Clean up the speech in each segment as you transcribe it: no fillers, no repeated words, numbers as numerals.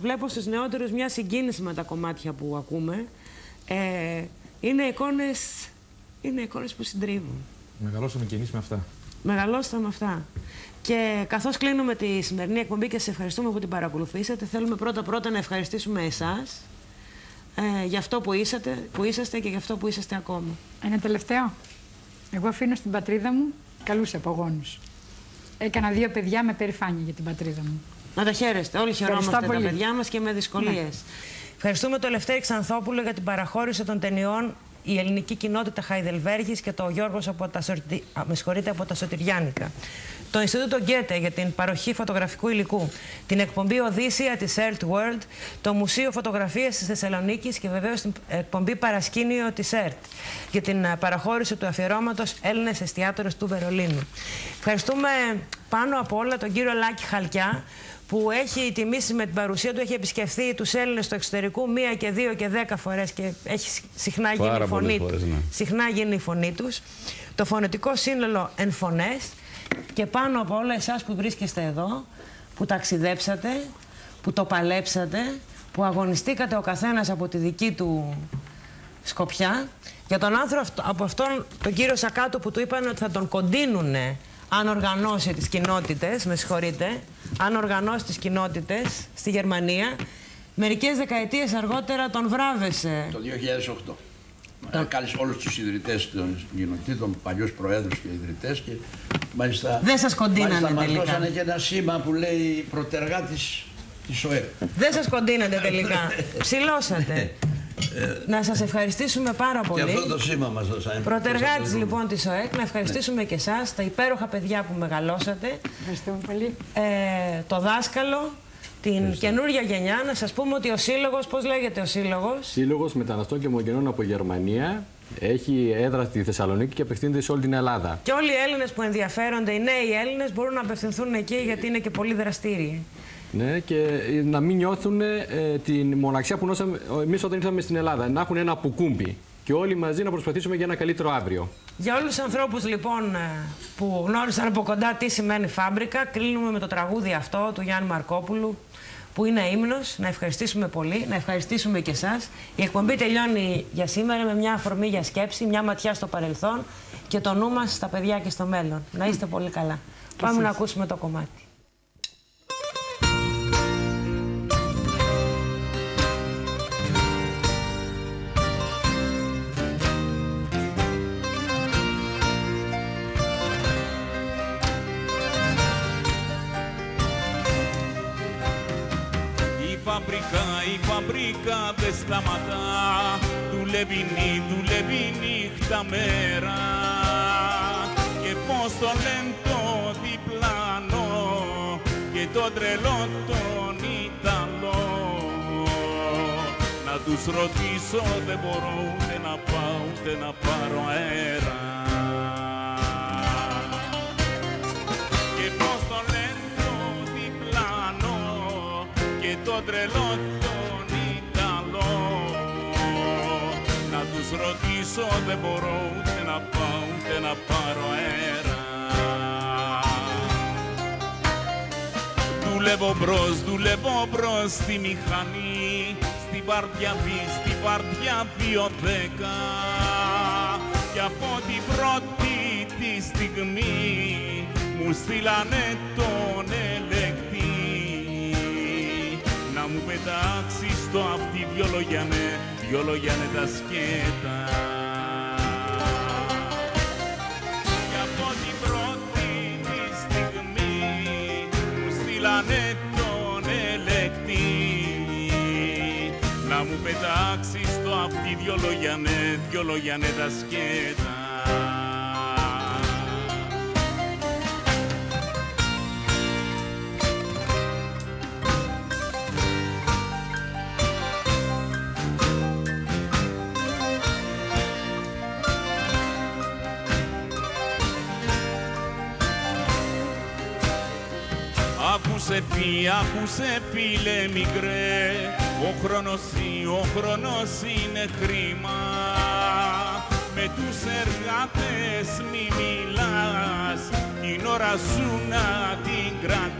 βλέπω στους νεότερους μια συγκίνηση με τα κομμάτια που ακούμε. Είναι εικόνες που συντρίβουν. Μεγαλώσαμε κι εμείς με αυτά. Μεγαλώσαμε με αυτά. Και καθώς κλείνουμε τη σημερινή εκπομπή και σας ευχαριστούμε που την παρακολουθήσατε, θέλουμε πρώτα-πρώτα να ευχαριστήσουμε εσάς για αυτό που είσαστε και για αυτό που είσαστε ακόμα. Ένα τελευταίο. Εγώ αφήνω στην πατρίδα μου καλούς απογόνους. Έκανα 2 παιδιά με περηφάνεια για την πατρίδα μου. Να τα χαίρεστε. Όλοι χαιρόμαστε τα παιδιά μας και με δυσκολίες. Ναι. Ευχαριστούμε τον Λευτέρη Ξανθόπουλο για την παραχώρηση των ταινιών «Η Ελληνική Κοινότητα Χαϊδελβέργης» και το Γιώργος από τα Σωτηριάνικα. Το Ινστιτούτο Γκέτε για την παροχή φωτογραφικού υλικού, την εκπομπή Οδύσσια της Earth World, το Μουσείο Φωτογραφίας της Θεσσαλονίκης και βεβαίως την εκπομπή Παρασκήνιο της Earth για την παραχώρηση του αφιερώματος Έλληνες Εστιατόρες του Βερολίνου. Ευχαριστούμε πάνω απ' όλα τον κύριο Λάκη Χαλκιά, που έχει τιμήσει με την παρουσία του, έχει επισκεφθεί τους Έλληνες στο εξωτερικό 1 και 2 και 10 φορές και έχει συχνά γίνει η φωνή τους. Το φωνητικό σύνολο Ενφωνές και πάνω από όλα εσάς που βρίσκεστε εδώ, που ταξιδέψατε, που το παλέψατε, που αγωνιστήκατε ο καθένας από τη δική του σκοπιά. Για τον άνθρωπο από αυτόν, τον κύριο Σακάτο, που του είπαν ότι θα τον κοντίνουνε αν οργανώσει τις κοινότητες, με συγχωρείτε, αν οργανώσει τις κοινότητες στη Γερμανία, μερικές δεκαετίες αργότερα τον βράβευσε. Το 2008. Κάλεσε όλους τους ιδρυτές των κοινοτήτων, παλιούς προέδρους και ιδρυτές και μάλιστα... Δεν σας κοντίνανε τελικά. Μας δώσανε και ένα σήμα που λέει πρωτεργάτης της ΟΕ. Δεν σας κοντίνατε τελικά. Ψηλώσατε. Να σας ευχαριστήσουμε πάρα πολύ. Και αυτό το σήμα μας δώσανε. Πρωτεργάτης λοιπόν της ΟΕΚ, να ευχαριστήσουμε και εσάς, τα υπέροχα παιδιά που μεγαλώσατε. Ευχαριστούμε πολύ. Το δάσκαλο, την καινούργια γενιά. Να σας πούμε ότι ο σύλλογος, πώς λέγεται ο σύλλογος? Σύλλογος Μεταναστών και Ομογενών από Γερμανία. Έχει έδρα στη Θεσσαλονίκη και απευθύνεται σε όλη την Ελλάδα. Και όλοι οι Έλληνες που ενδιαφέρονται, οι νέοι Έλληνες, μπορούν να απευθυνθούν εκεί γιατί είναι και πολύ δραστήριοι. Ναι, και να μην νιώθουν την μοναξιά που νιώσαμε εμείς όταν ήρθαμε στην Ελλάδα. Να έχουν ένα πουκούμπι και όλοι μαζί να προσπαθήσουμε για ένα καλύτερο αύριο. Για όλους τους ανθρώπους λοιπόν που γνώρισαν από κοντά τι σημαίνει φάμπρικα, κλείνουμε με το τραγούδι αυτό του Γιάννη Μαρκόπουλου, που είναι ύμνος. Να ευχαριστήσουμε πολύ, να ευχαριστήσουμε και εσάς. Η εκπομπή τελειώνει για σήμερα με μια αφορμή για σκέψη, μια ματιά στο παρελθόν και το νου μας στα παιδιά και στο μέλλον. Να είστε πολύ καλά. Πάμε να ακούσουμε το κομμάτι. Η φαμπρικά δεν σταματά, δουλεύει νύχτα μέρα. Και πώς το λένε το διπλάνο και το τρελό τον Ιταλό. Να τους ρωτήσω δεν μπορώ ούτε να πάω ούτε να πάρω αέρα. Και πώς το λένε το διπλάνο και το τρελό τον Ιταλό. Να τους ρωτήσω δεν μπορώ ούτε να πάω ούτε να πάρω αέρα. Δουλεύω μπρος στη μηχανή, στην βαρδιά 2-10 και από την πρώτη τη στιγμή μου στείλανε τον ελεκτή να μου πετάξει στο αυτί δυο λόγια ναι τα σκέτα. Και από την πρώτη τη στιγμή μου στείλανε τον ελεκτή να μου πετάξει στο αυτί δυο λόγια ναι τα σκέτα. Άκουσε φίλε μικρέ, ο χρόνος είναι χρήμα. Με τους εργάτες μη μιλάς, την ώρα σου να την κρατάς.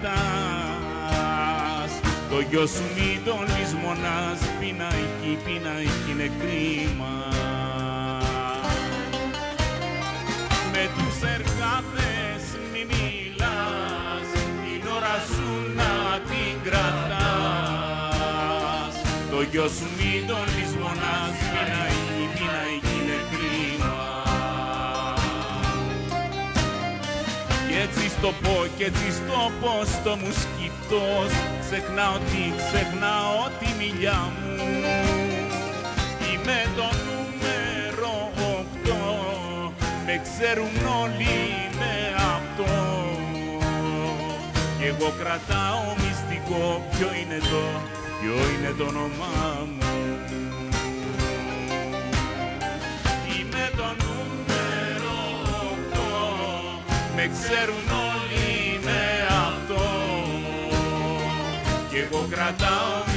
Το γιο σου μην τον λησμονάς, πειναϊκή, πειναϊκή είναι κρίμα. Με τους εργάτες μη μιλάς, την ώρα σου να την κρατάς. Το γιο σου μην τον λησμονάς, πειναϊκή, πειναϊκή είναι κρίμα. Κι έτσι στο πω, κι έτσι στο πω, στο μου σκυπτός, ξεχνάω τη μιλιά μου. Είμαι το νούμερο 8, με ξέρουν όλοι με αυτό. Κι εγώ κρατάω μυστικό, ποιο είναι το όνομά μου. Είμαι το νούμερο 8, με ξέρουν όλοι με αυτό. Κι εγώ κρατάω